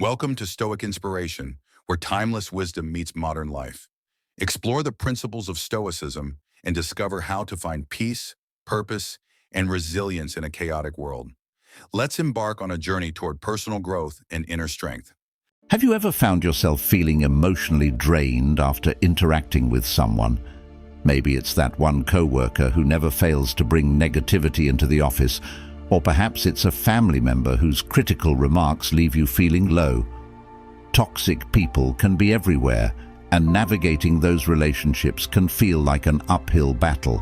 Welcome to Stoic Inspiration, where timeless wisdom meets modern life. Explore the principles of Stoicism and discover how to find peace, purpose, and resilience in a chaotic world. Let's embark on a journey toward personal growth and inner strength. Have you ever found yourself feeling emotionally drained after interacting with someone? Maybe it's that one coworker who never fails to bring negativity into the office, or perhaps it's a family member whose critical remarks leave you feeling low. Toxic people can be everywhere, and navigating those relationships can feel like an uphill battle.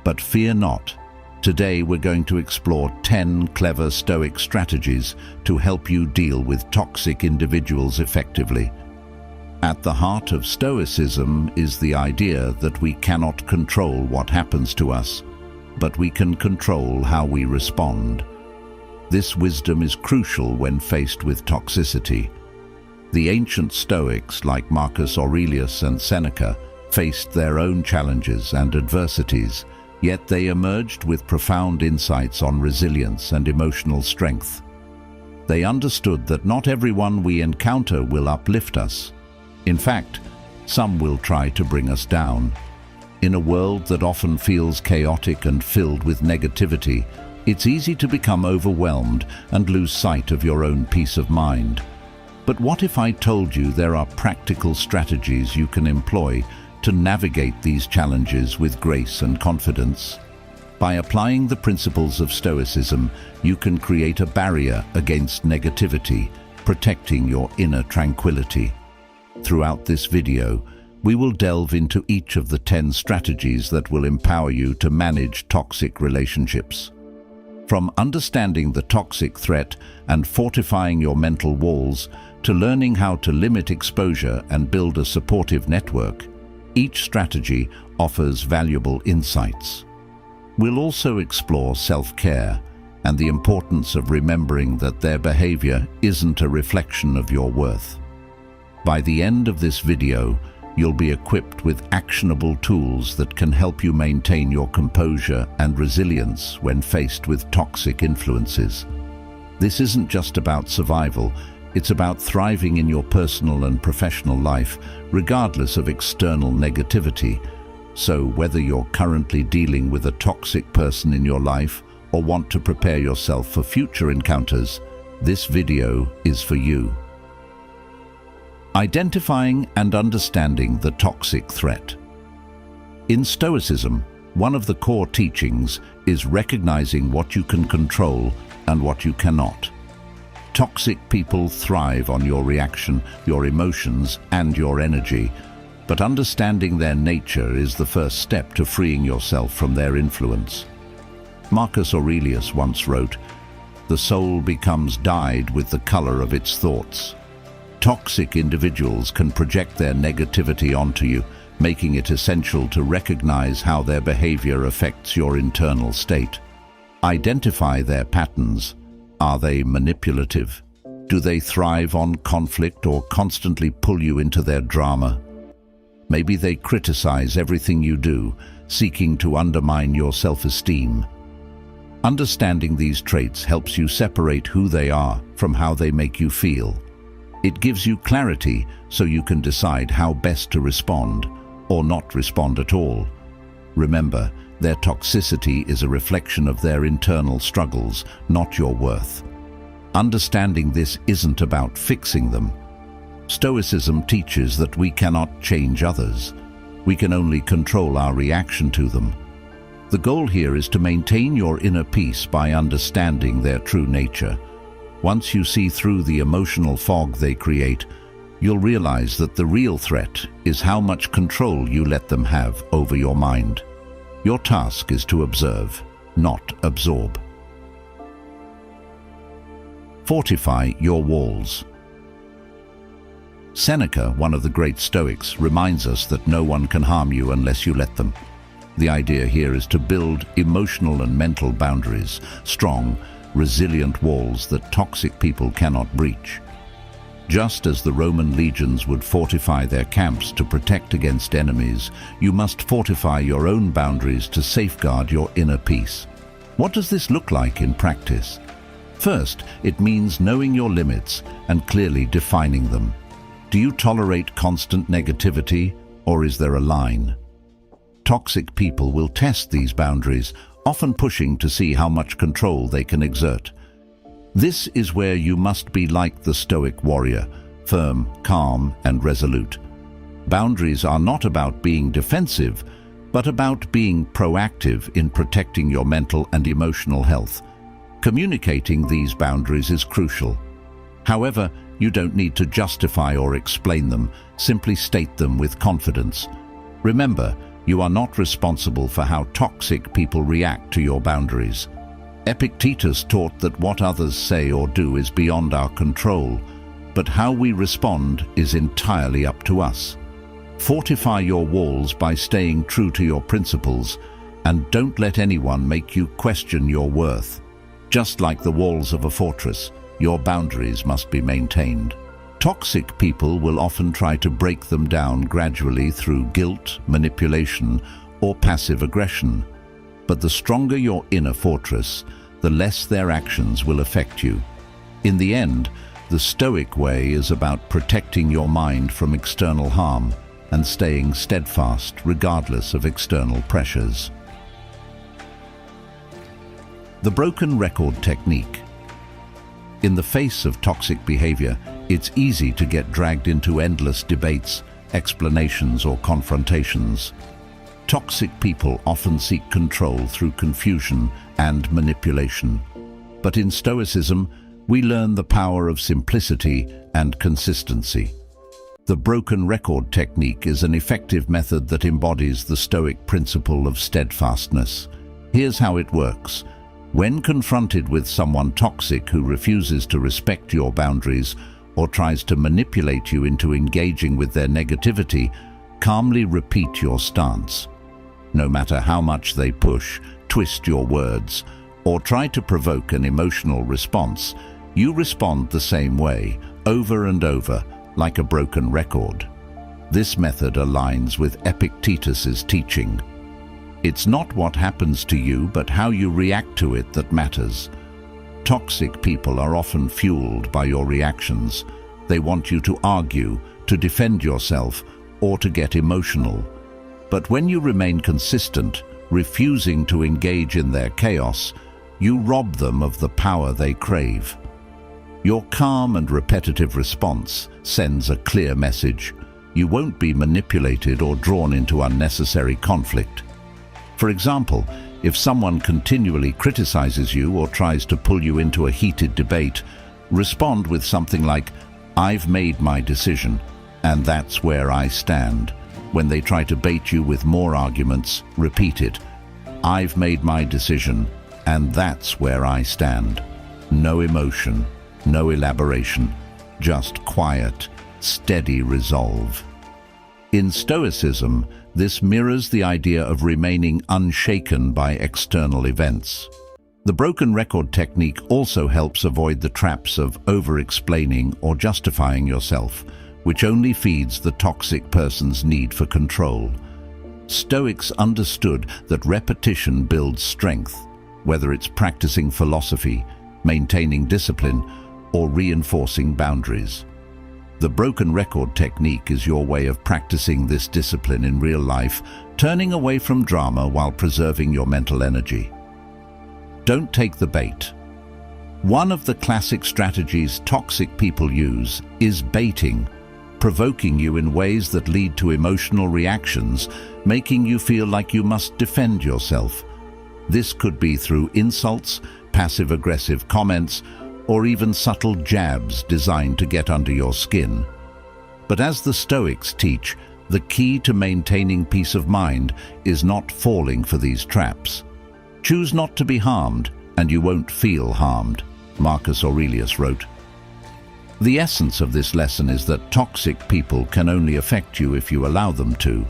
But fear not. Today we're going to explore 10 clever Stoic strategies to help you deal with toxic individuals effectively. At the heart of Stoicism is the idea that we cannot control what happens to us, but we can control how we respond. This wisdom is crucial when faced with toxicity. The ancient Stoics, like Marcus Aurelius and Seneca, faced their own challenges and adversities, yet they emerged with profound insights on resilience and emotional strength. They understood that not everyone we encounter will uplift us. In fact, some will try to bring us down. In a world that often feels chaotic and filled with negativity, it's easy to become overwhelmed and lose sight of your own peace of mind. But what if I told you there are practical strategies you can employ to navigate these challenges with grace and confidence? By applying the principles of Stoicism, you can create a barrier against negativity, protecting your inner tranquility. Throughout this video, we will delve into each of the 10 strategies that will empower you to manage toxic relationships. From understanding the toxic threat and fortifying your mental walls to learning how to limit exposure and build a supportive network, each strategy offers valuable insights. We'll also explore self-care and the importance of remembering that their behavior isn't a reflection of your worth. By the end of this video, you'll be equipped with actionable tools that can help you maintain your composure and resilience when faced with toxic influences. This isn't just about survival, it's about thriving in your personal and professional life, regardless of external negativity. So whether you're currently dealing with a toxic person in your life or want to prepare yourself for future encounters, this video is for you. Identifying and understanding the toxic threat. In Stoicism, one of the core teachings is recognizing what you can control and what you cannot. Toxic people thrive on your reaction, your emotions, and your energy, but understanding their nature is the first step to freeing yourself from their influence. Marcus Aurelius once wrote, "The soul becomes dyed with the color of its thoughts." Toxic individuals can project their negativity onto you, making it essential to recognize how their behavior affects your internal state. Identify their patterns. Are they manipulative? Do they thrive on conflict or constantly pull you into their drama? Maybe they criticize everything you do, seeking to undermine your self-esteem. Understanding these traits helps you separate who they are from how they make you feel. It gives you clarity so you can decide how best to respond or not respond at all. Remember, their toxicity is a reflection of their internal struggles, not your worth. Understanding this isn't about fixing them. Stoicism teaches that we cannot change others. We can only control our reaction to them. The goal here is to maintain your inner peace by understanding their true nature. Once you see through the emotional fog they create, you'll realize that the real threat is how much control you let them have over your mind. Your task is to observe, not absorb. Fortify your walls. Seneca, one of the great Stoics, reminds us that no one can harm you unless you let them. The idea here is to build emotional and mental boundaries, strong, resilient walls that toxic people cannot breach. Just as the Roman legions would fortify their camps to protect against enemies, you must fortify your own boundaries to safeguard your inner peace. What does this look like in practice? First, it means knowing your limits and clearly defining them. Do you tolerate constant negativity, or is there a line? Toxic people will test these boundaries, often pushing to see how much control they can exert. This is where you must be like the Stoic warrior, firm, calm, and resolute. Boundaries are not about being defensive, but about being proactive in protecting your mental and emotional health. Communicating these boundaries is crucial. However, you don't need to justify or explain them, simply state them with confidence. Remember, you are not responsible for how toxic people react to your boundaries. Epictetus taught that what others say or do is beyond our control, but how we respond is entirely up to us. Fortify your walls by staying true to your principles, and don't let anyone make you question your worth. Just like the walls of a fortress, your boundaries must be maintained. Toxic people will often try to break them down gradually through guilt, manipulation, or passive aggression. But the stronger your inner fortress, the less their actions will affect you. In the end, the Stoic way is about protecting your mind from external harm and staying steadfast regardless of external pressures. The broken record technique. In the face of toxic behavior, it's easy to get dragged into endless debates, explanations, or confrontations. Toxic people often seek control through confusion and manipulation. But in Stoicism, we learn the power of simplicity and consistency. The broken record technique is an effective method that embodies the Stoic principle of steadfastness. Here's how it works. When confronted with someone toxic who refuses to respect your boundaries or tries to manipulate you into engaging with their negativity, calmly repeat your stance. No matter how much they push, twist your words, or try to provoke an emotional response, you respond the same way, over and over, like a broken record. This method aligns with Epictetus's teaching. It's not what happens to you, but how you react to it that matters. Toxic people are often fueled by your reactions. They want you to argue, to defend yourself, or to get emotional. But when you remain consistent, refusing to engage in their chaos, you rob them of the power they crave. Your calm and repetitive response sends a clear message. You won't be manipulated or drawn into unnecessary conflict. For example, if someone continually criticizes you or tries to pull you into a heated debate, respond with something like, "I've made my decision, and that's where I stand." When they try to bait you with more arguments, repeat it. "I've made my decision, and that's where I stand." No emotion, no elaboration, just quiet, steady resolve. In Stoicism, this mirrors the idea of remaining unshaken by external events. The broken record technique also helps avoid the traps of over-explaining or justifying yourself, which only feeds the toxic person's need for control. Stoics understood that repetition builds strength, whether it's practicing philosophy, maintaining discipline, or reinforcing boundaries. The broken record technique is your way of practicing this discipline in real life, turning away from drama while preserving your mental energy. Don't take the bait. One of the classic strategies toxic people use is baiting, provoking you in ways that lead to emotional reactions, making you feel like you must defend yourself. This could be through insults, passive-aggressive comments, or even subtle jabs designed to get under your skin. But as the Stoics teach, the key to maintaining peace of mind is not falling for these traps. Choose not to be harmed, and you won't feel harmed, Marcus Aurelius wrote. The essence of this lesson is that toxic people can only affect you if you allow them to.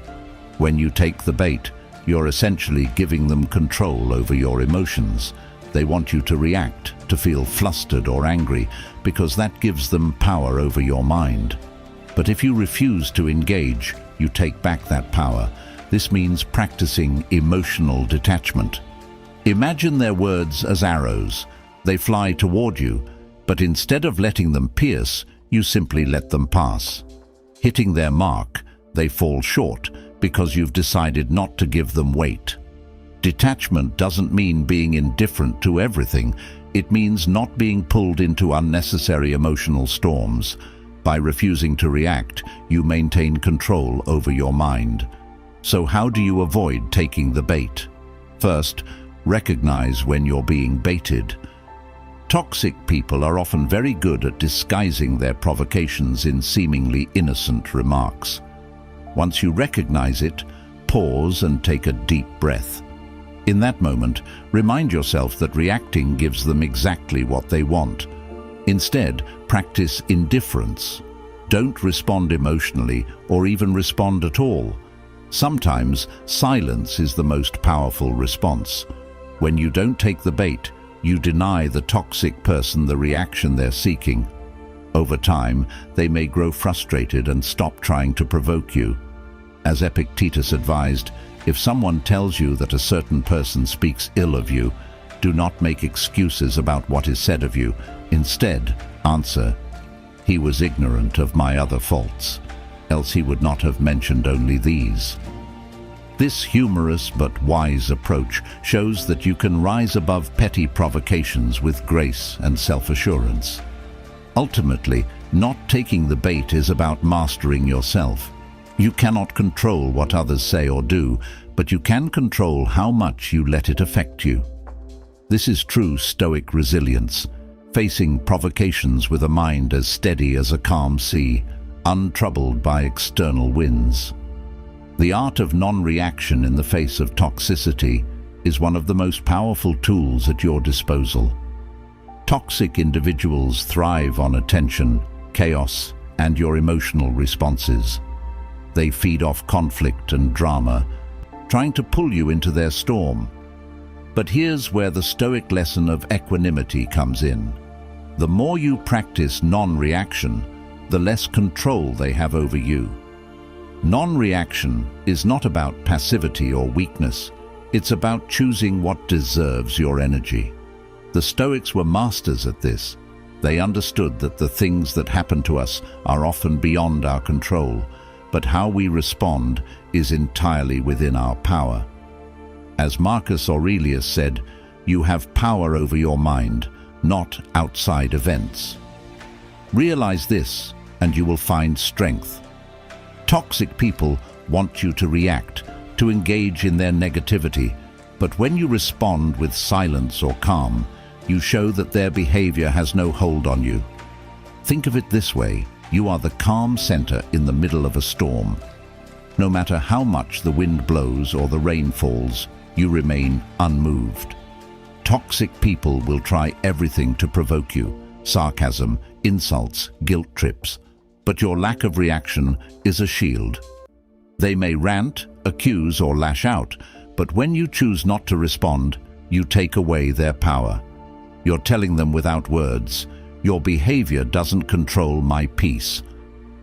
When you take the bait, you're essentially giving them control over your emotions. They want you to react, to feel flustered or angry, because that gives them power over your mind. But if you refuse to engage, you take back that power. This means practicing emotional detachment. Imagine their words as arrows. They fly toward you, but instead of letting them pierce, you simply let them pass. Hitting their mark, they fall short because you've decided not to give them weight. Detachment doesn't mean being indifferent to everything. It means not being pulled into unnecessary emotional storms. By refusing to react, you maintain control over your mind. So how do you avoid taking the bait? First, recognize when you're being baited. Toxic people are often very good at disguising their provocations in seemingly innocent remarks. Once you recognize it, pause and take a deep breath. In that moment, remind yourself that reacting gives them exactly what they want. Instead, practice indifference. Don't respond emotionally or even respond at all. Sometimes, silence is the most powerful response. When you don't take the bait, you deny the toxic person the reaction they're seeking. Over time, they may grow frustrated and stop trying to provoke you. As Epictetus advised, if someone tells you that a certain person speaks ill of you, do not make excuses about what is said of you. Instead, answer, "He was ignorant of my other faults, else he would not have mentioned only these." This humorous but wise approach shows that you can rise above petty provocations with grace and self-assurance. Ultimately, not taking the bait is about mastering yourself. You cannot control what others say or do, but you can control how much you let it affect you. This is true Stoic resilience, facing provocations with a mind as steady as a calm sea, untroubled by external winds. The art of non-reaction in the face of toxicity is one of the most powerful tools at your disposal. Toxic individuals thrive on attention, chaos, and your emotional responses. They feed off conflict and drama, trying to pull you into their storm. But here's where the Stoic lesson of equanimity comes in. The more you practice non-reaction, the less control they have over you. Non-reaction is not about passivity or weakness. It's about choosing what deserves your energy. The Stoics were masters at this. They understood that the things that happen to us are often beyond our control, but how we respond is entirely within our power. As Marcus Aurelius said, you have power over your mind, not outside events. Realize this, and you will find strength. Toxic people want you to react, to engage in their negativity, but when you respond with silence or calm, you show that their behavior has no hold on you. Think of it this way: you are the calm center in the middle of a storm. No matter how much the wind blows or the rain falls, you remain unmoved. Toxic people will try everything to provoke you: sarcasm, insults, guilt trips. But your lack of reaction is a shield. They may rant, accuse, or lash out, but when you choose not to respond, you take away their power. You're telling them without words, your behavior doesn't control my peace.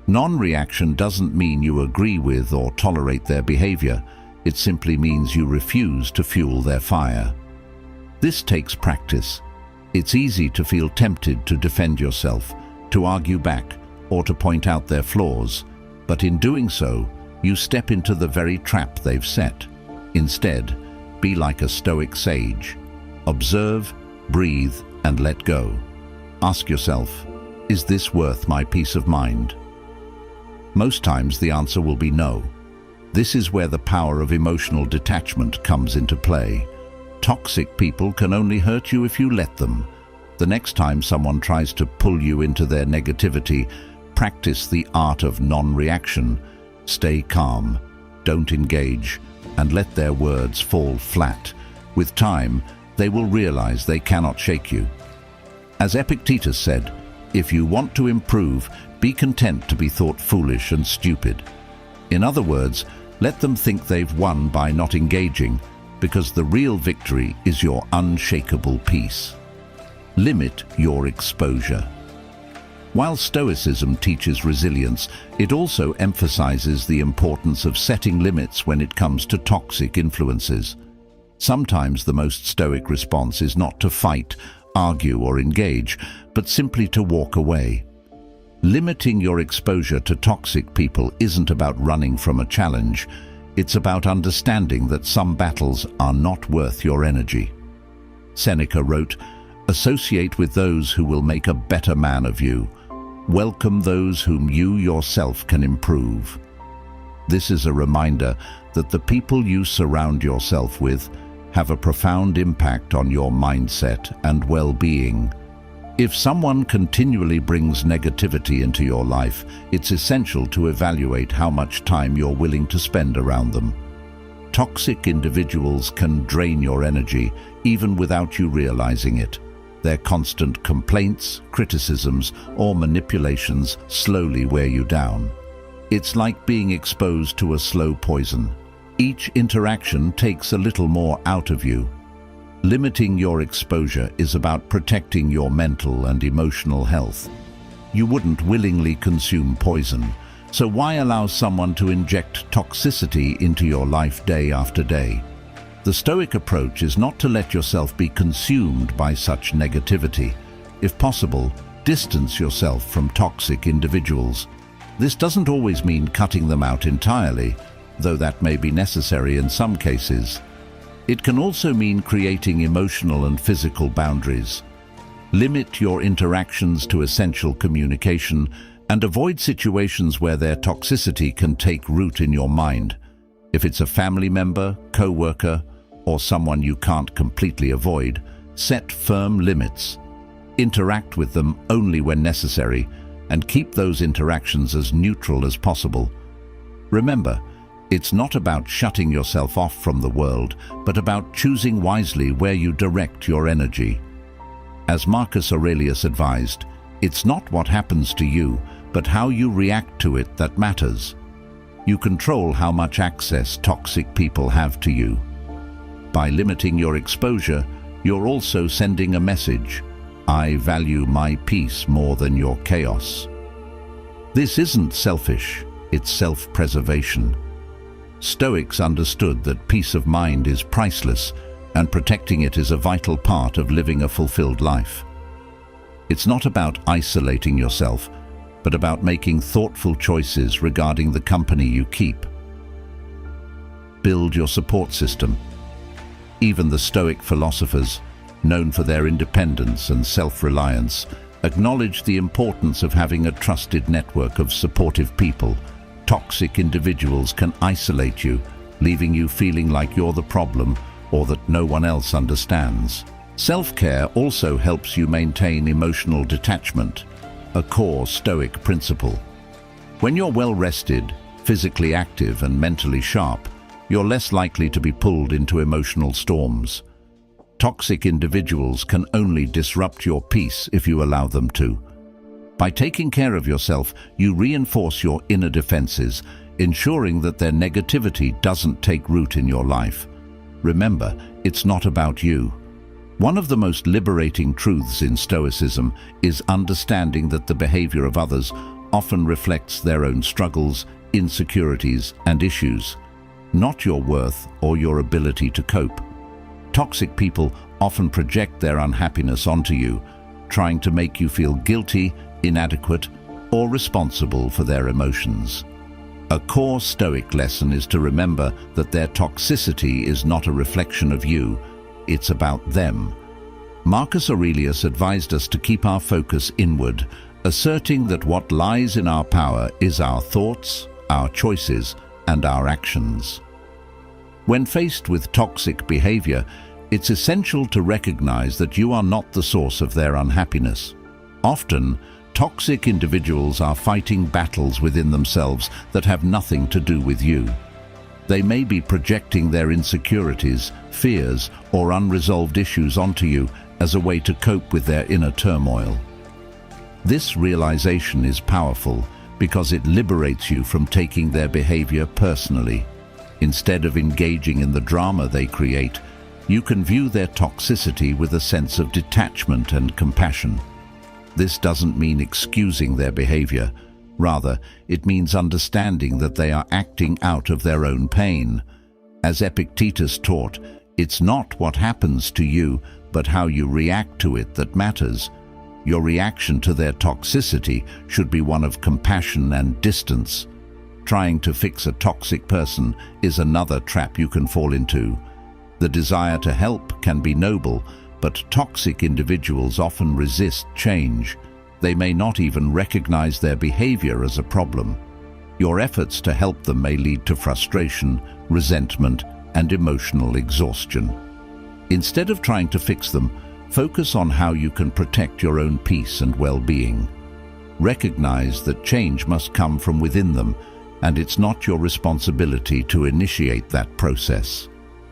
Non-reaction doesn't mean you agree with or tolerate their behavior. It simply means you refuse to fuel their fire. This takes practice. It's easy to feel tempted to defend yourself, to argue back, or to point out their flaws, but in doing so, you step into the very trap they've set. Instead, be like a Stoic sage. Observe, breathe, and let go. Ask yourself, is this worth my peace of mind? Most times the answer will be no. This is where the power of emotional detachment comes into play. Toxic people can only hurt you if you let them. The next time someone tries to pull you into their negativity, practice the art of non-reaction. Stay calm, don't engage, and let their words fall flat. With time, they will realize they cannot shake you. As Epictetus said, if you want to improve, be content to be thought foolish and stupid. In other words, let them think they've won by not engaging, because the real victory is your unshakable peace. Limit your exposure. While Stoicism teaches resilience, it also emphasizes the importance of setting limits when it comes to toxic influences. Sometimes the most Stoic response is not to fight argue or engage, but simply to walk away. Limiting your exposure to toxic people isn't about running from a challenge. It's about understanding that some battles are not worth your energy. Seneca wrote, "Associate with those who will make a better man of you. Welcome those whom you yourself can improve." This is a reminder that the people you surround yourself with have a profound impact on your mindset and well-being. If someone continually brings negativity into your life, it's essential to evaluate how much time you're willing to spend around them. Toxic individuals can drain your energy even without you realizing it. Their constant complaints, criticisms, or manipulations slowly wear you down. It's like being exposed to a slow poison. Each interaction takes a little more out of you. Limiting your exposure is about protecting your mental and emotional health. You wouldn't willingly consume poison, so why allow someone to inject toxicity into your life day after day? The Stoic approach is not to let yourself be consumed by such negativity. If possible, distance yourself from toxic individuals. This doesn't always mean cutting them out entirely, though that may be necessary in some cases. It can also mean creating emotional and physical boundaries. Limit your interactions to essential communication and avoid situations where their toxicity can take root in your mind. If it's a family member, co-worker, or someone you can't completely avoid, set firm limits. Interact with them only when necessary and keep those interactions as neutral as possible. Remember, it's not about shutting yourself off from the world, but about choosing wisely where you direct your energy. As Marcus Aurelius advised, it's not what happens to you, but how you react to it that matters. You control how much access toxic people have to you. By limiting your exposure, you're also sending a message: I value my peace more than your chaos. This isn't selfish, it's self-preservation. Stoics understood that peace of mind is priceless, and protecting it is a vital part of living a fulfilled life. It's not about isolating yourself, but about making thoughtful choices regarding the company you keep. Build your support system. Even the Stoic philosophers, known for their independence and self-reliance, acknowledge the importance of having a trusted network of supportive people. Toxic individuals can isolate you, leaving you feeling like you're the problem or that no one else understands. Self-care also helps you maintain emotional detachment, a core Stoic principle. When you're well-rested, physically active and mentally sharp, you're less likely to be pulled into emotional storms. Toxic individuals can only disrupt your peace if you allow them to. By taking care of yourself, you reinforce your inner defenses, ensuring that their negativity doesn't take root in your life. Remember, it's not about you. One of the most liberating truths in Stoicism is understanding that the behavior of others often reflects their own struggles, insecurities, and issues, not your worth or your ability to cope. Toxic people often project their unhappiness onto you, trying to make you feel guilty, inadequate, or responsible for their emotions. A core Stoic lesson is to remember that their toxicity is not a reflection of you, it's about them. Marcus Aurelius advised us to keep our focus inward, asserting that what lies in our power is our thoughts, our choices, and our actions. When faced with toxic behavior, it's essential to recognize that you are not the source of their unhappiness. Often, toxic individuals are fighting battles within themselves that have nothing to do with you. They may be projecting their insecurities, fears, or unresolved issues onto you as a way to cope with their inner turmoil. This realization is powerful because it liberates you from taking their behavior personally. Instead of engaging in the drama they create, you can view their toxicity with a sense of detachment and compassion. This doesn't mean excusing their behavior. Rather, it means understanding that they are acting out of their own pain. As Epictetus taught, it's not what happens to you, but how you react to it that matters. Your reaction to their toxicity should be one of compassion and distance. Trying to fix a toxic person is another trap you can fall into. The desire to help can be noble, but toxic individuals often resist change. They may not even recognize their behavior as a problem. Your efforts to help them may lead to frustration, resentment, and emotional exhaustion. Instead of trying to fix them, focus on how you can protect your own peace and well-being. Recognize that change must come from within them, and it's not your responsibility to initiate that process.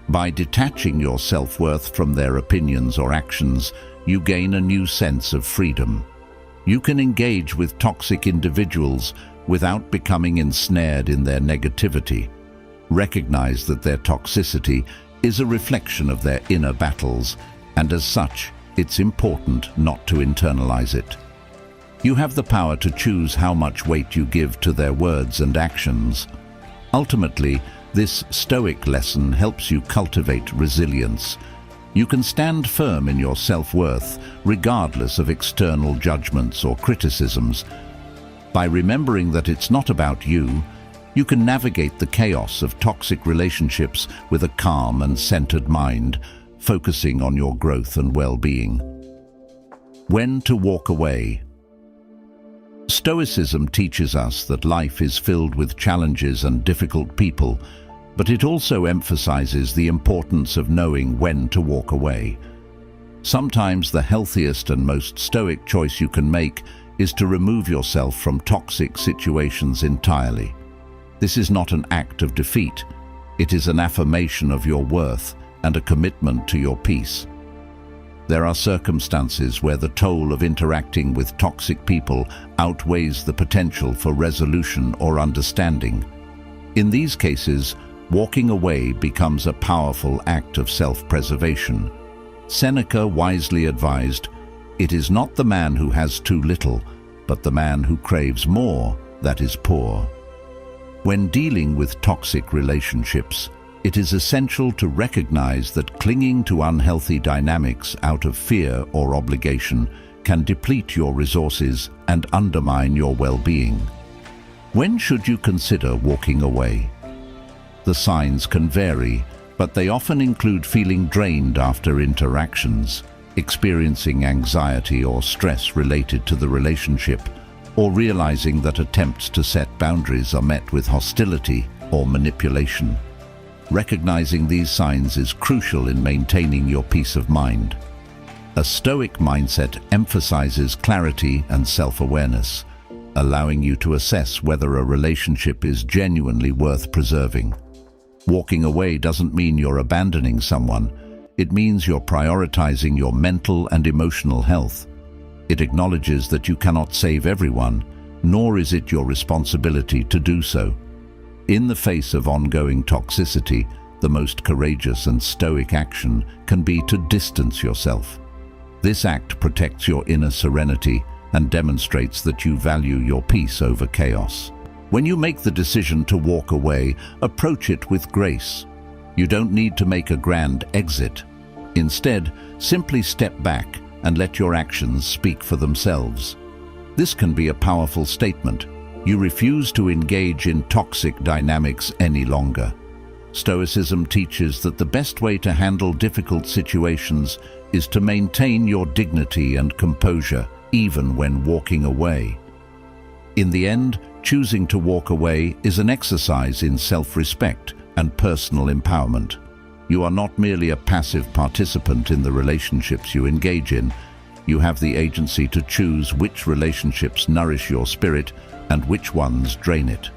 By detaching your self-worth from their opinions or actions, you gain a new sense of freedom. You can engage with toxic individuals without becoming ensnared in their negativity. Recognize that their toxicity is a reflection of their inner battles, and as such, it's important not to internalize it. You have the power to choose how much weight you give to their words and actions. Ultimately, this Stoic lesson helps you cultivate resilience. You can stand firm in your self-worth, regardless of external judgments or criticisms. By remembering that it's not about you, you can navigate the chaos of toxic relationships with a calm and centered mind, focusing on your growth and well-being. When to walk away. Stoicism teaches us that life is filled with challenges and difficult people, but it also emphasizes the importance of knowing when to walk away. Sometimes the healthiest and most stoic choice you can make is to remove yourself from toxic situations entirely. This is not an act of defeat. It is an affirmation of your worth and a commitment to your peace. There are circumstances where the toll of interacting with toxic people outweighs the potential for resolution or understanding. In these cases, walking away becomes a powerful act of self-preservation. Seneca wisely advised, "It is not the man who has too little, but the man who craves more that is poor." When dealing with toxic relationships, it is essential to recognize that clinging to unhealthy dynamics out of fear or obligation can deplete your resources and undermine your well-being. When should you consider walking away? The signs can vary, but they often include feeling drained after interactions, experiencing anxiety or stress related to the relationship, or realizing that attempts to set boundaries are met with hostility or manipulation. Recognizing these signs is crucial in maintaining your peace of mind. A Stoic mindset emphasizes clarity and self-awareness, allowing you to assess whether a relationship is genuinely worth preserving. Walking away doesn't mean you're abandoning someone. It means you're prioritizing your mental and emotional health. It acknowledges that you cannot save everyone, nor is it your responsibility to do so. In the face of ongoing toxicity, the most courageous and stoic action can be to distance yourself. This act protects your inner serenity and demonstrates that you value your peace over chaos. When you make the decision to walk away, approach it with grace. You don't need to make a grand exit. Instead, simply step back and let your actions speak for themselves. This can be a powerful statement. You refuse to engage in toxic dynamics any longer. Stoicism teaches that the best way to handle difficult situations is to maintain your dignity and composure, even when walking away. In the end, choosing to walk away is an exercise in self-respect and personal empowerment. You are not merely a passive participant in the relationships you engage in. You have the agency to choose which relationships nourish your spirit and which ones drain it.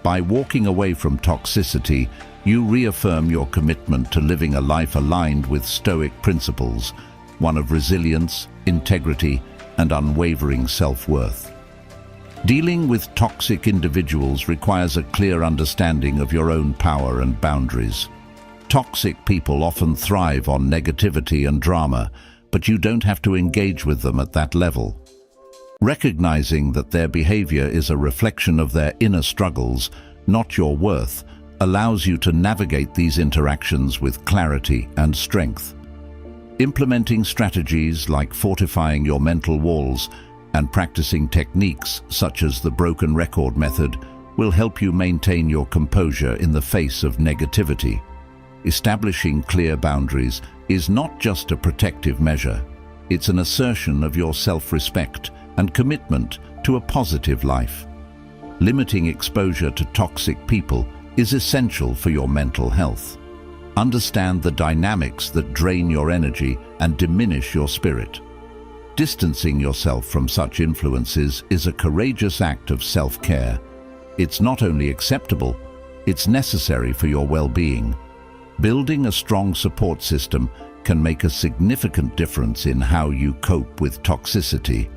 By walking away from toxicity, you reaffirm your commitment to living a life aligned with Stoic principles, one of resilience, integrity, and unwavering self-worth. Dealing with toxic individuals requires a clear understanding of your own power and boundaries. Toxic people often thrive on negativity and drama, but you don't have to engage with them at that level. Recognizing that their behavior is a reflection of their inner struggles, not your worth, allows you to navigate these interactions with clarity and strength. Implementing strategies like fortifying your mental walls and practicing techniques such as the broken record method will help you maintain your composure in the face of negativity. Establishing clear boundaries is not just a protective measure, it's an assertion of your self-respect and commitment to a positive life. Limiting exposure to toxic people is essential for your mental health. Understand the dynamics that drain your energy and diminish your spirit. Distancing yourself from such influences is a courageous act of self-care. It's not only acceptable, it's necessary for your well-being. Building a strong support system can make a significant difference in how you cope with toxicity.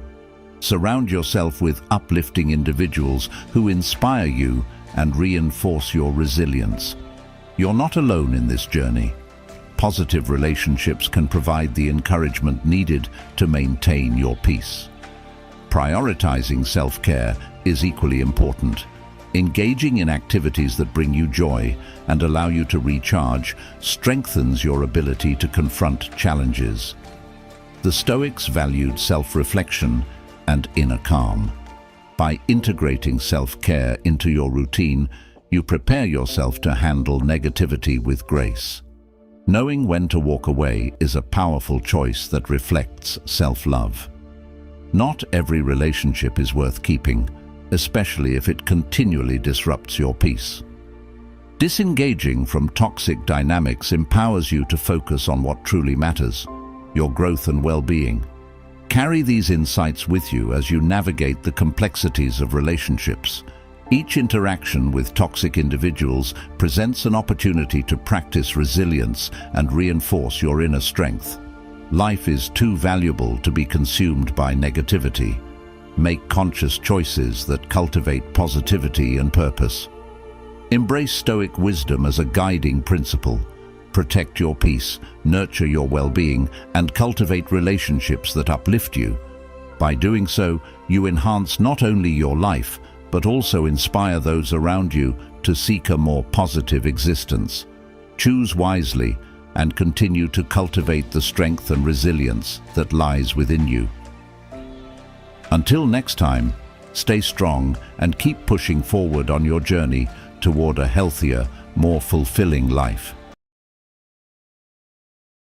Surround yourself with uplifting individuals who inspire you and reinforce your resilience. You're not alone in this journey. Positive relationships can provide the encouragement needed to maintain your peace. Prioritizing self-care is equally important. Engaging in activities that bring you joy and allow you to recharge strengthens your ability to confront challenges. The Stoics valued self-reflection and inner calm. By integrating self-care into your routine, you prepare yourself to handle negativity with grace. Knowing when to walk away is a powerful choice that reflects self-love. Not every relationship is worth keeping, especially if it continually disrupts your peace. Disengaging from toxic dynamics empowers you to focus on what truly matters, your growth and well-being. Carry these insights with you as you navigate the complexities of relationships. Each interaction with toxic individuals presents an opportunity to practice resilience and reinforce your inner strength. Life is too valuable to be consumed by negativity. Make conscious choices that cultivate positivity and purpose. Embrace Stoic wisdom as a guiding principle. Protect your peace, nurture your well-being, and cultivate relationships that uplift you. By doing so, you enhance not only your life, but also inspire those around you to seek a more positive existence. Choose wisely and continue to cultivate the strength and resilience that lies within you. Until next time, stay strong and keep pushing forward on your journey toward a healthier, more fulfilling life.